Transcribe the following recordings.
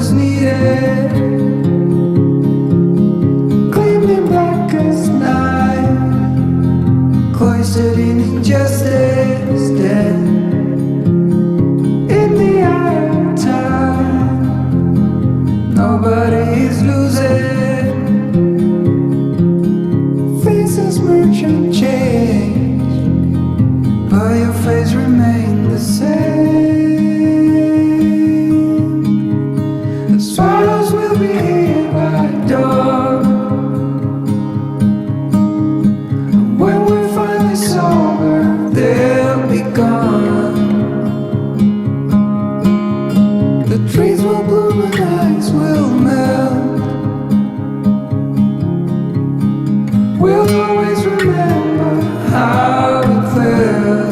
was needed. Gleaming black as night, cloistered in injustice, dead in the eye of time. Nobody is losing. Faces merge and change, but your face remains the same. The swallows will be here by dawn, and when we're finally sober, they'll be gone. The trees will bloom and ice will melt. We'll always remember how it felt.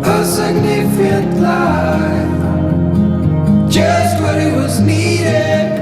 A significant life, just what it was needed.